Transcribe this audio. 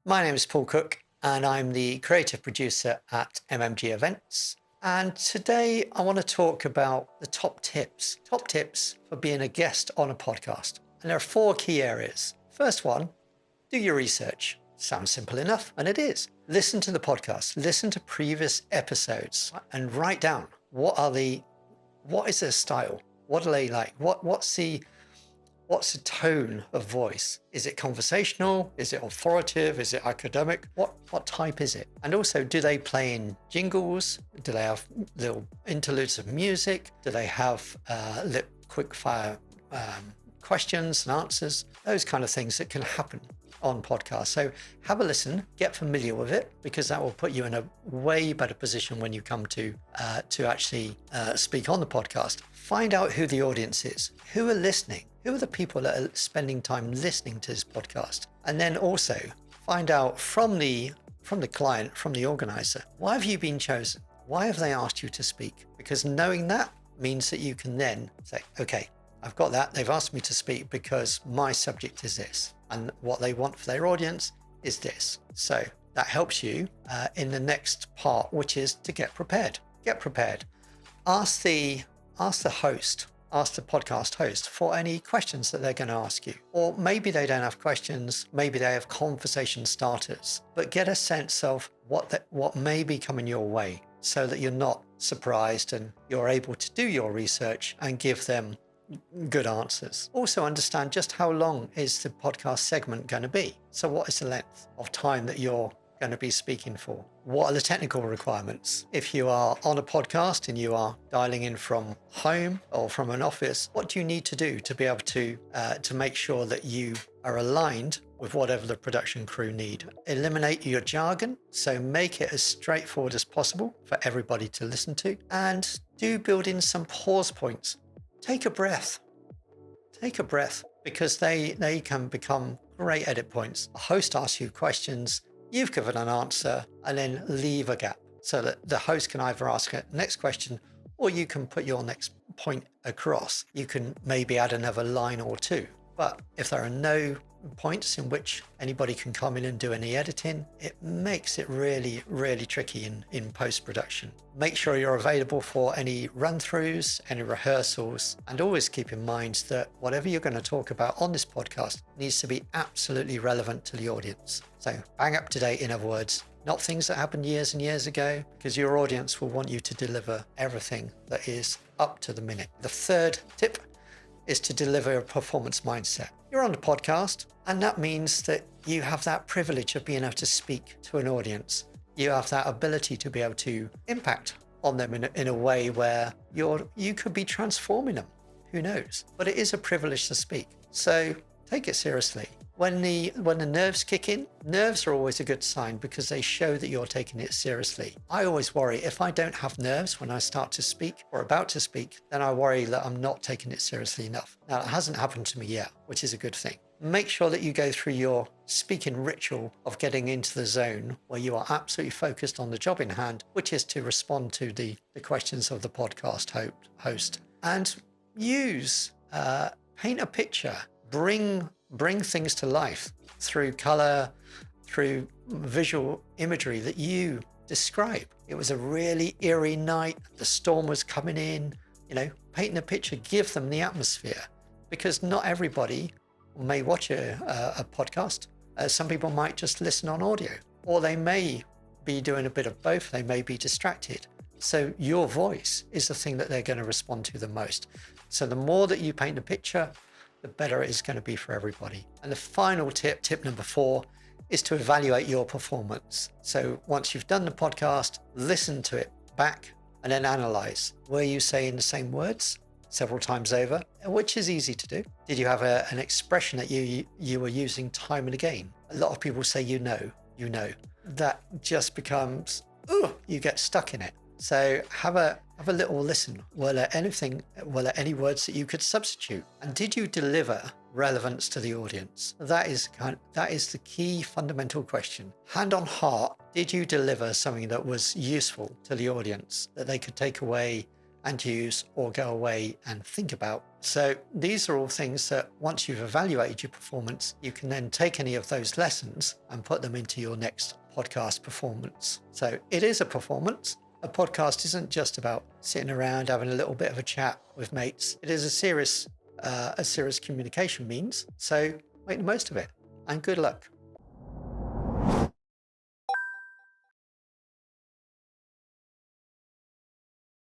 My name is Paul Cook, and I'm the creative producer at MMG Events. And today I want to talk about the top tips for being a guest on a podcast. And there are 4 key areas. First one, do your research. Sounds simple enough, and it is. Listen to the podcast, listen to previous episodes, and write down what is their style? What do they like? What's the tone of voice? Is it conversational? Is it authoritative? Is it academic? What type is it? And also, do they play in jingles? Do they have little interludes of music? Do they have quick fire questions and answers? Those kind of things that can happen on podcasts. So have a listen, get familiar with it, because that will put you in a way better position when you come to actually speak on the podcast. Find out who the audience is, who are listening, who are the people that are spending time listening to this podcast, and then also find out from the client, from the organizer, why have you been chosen? Why have they asked you to speak? Because knowing that means that you can then say, okay, I've got that. They've asked me to speak because my subject is this, and what they want for their audience is this. So that helps you in the next part, which is to get prepared. Get prepared. Ask the host, ask the podcast host for any questions that they're going to ask you. Or maybe they don't have questions, maybe they have conversation starters, but get a sense of what may be coming your way so that you're not surprised and you're able to do your research and give them good answers. Also understand just how long is the podcast segment going to be. So what is the length of time that you're going to be speaking for? What are the technical requirements? If you are on a podcast and you are dialing in from home or from an office, what do you need to do to be able to make sure that you are aligned with whatever the production crew need? Eliminate your jargon, so make it as straightforward as possible for everybody to listen to, and do build in some pause points. Take a breath, because they can become great edit points. A host asks you questions, you've given an answer, and then leave a gap so that the host can either ask a next question, or you can put your next point across. You can maybe add another line or two. But if there are no points in which anybody can come in and do any editing, it makes it really, really tricky in post-production. Make sure you're available for any run-throughs, any rehearsals, and always keep in mind that whatever you're going to talk about on this podcast needs to be absolutely relevant to the audience. So bang up to date, in other words, not things that happened years and years ago, because your audience will want you to deliver everything that is up to the minute. The third tip is to deliver a performance mindset. You're on the podcast, and that means that you have that privilege of being able to speak to an audience. You have that ability to be able to impact on them in a way where you could be transforming them. Who knows? But it is a privilege to speak. So take it seriously. When the nerves kick in, nerves are always a good sign because they show that you're taking it seriously. I always worry if I don't have nerves when I start to speak or about to speak, then I worry that I'm not taking it seriously enough. Now, it hasn't happened to me yet, which is a good thing. Make sure that you go through your speaking ritual of getting into the zone where you are absolutely focused on the job in hand, which is to respond to the questions of the podcast host. And paint a picture, bring things to life through color, through visual imagery that you describe. It was a really eerie night. The storm was coming in, painting a picture, give them the atmosphere, because not everybody may watch a podcast. Some people might just listen on audio, or they may be doing a bit of both. They may be distracted. So your voice is the thing that they're going to respond to the most. So the more that you paint a picture, the better it is going to be for everybody. And the final tip number 4, is to evaluate your performance. So once you've done the podcast, listen to it back and then analyze. Were you saying the same words several times over, which is easy to do? Did you have an expression that you were using time and again? A lot of people say, you know. That just becomes, you get stuck in it. So have a little listen. Were there any words that you could substitute? And did you deliver relevance to the audience? That is the key fundamental question. Hand on heart, did you deliver something that was useful to the audience, that they could take away and use or go away and think about. So these are all things that once you've evaluated your performance, you can then take any of those lessons and put them into your next podcast performance. So it is a performance. A podcast isn't just about sitting around having a little bit of a chat with mates. It is a serious communication means. So make the most of it and good luck.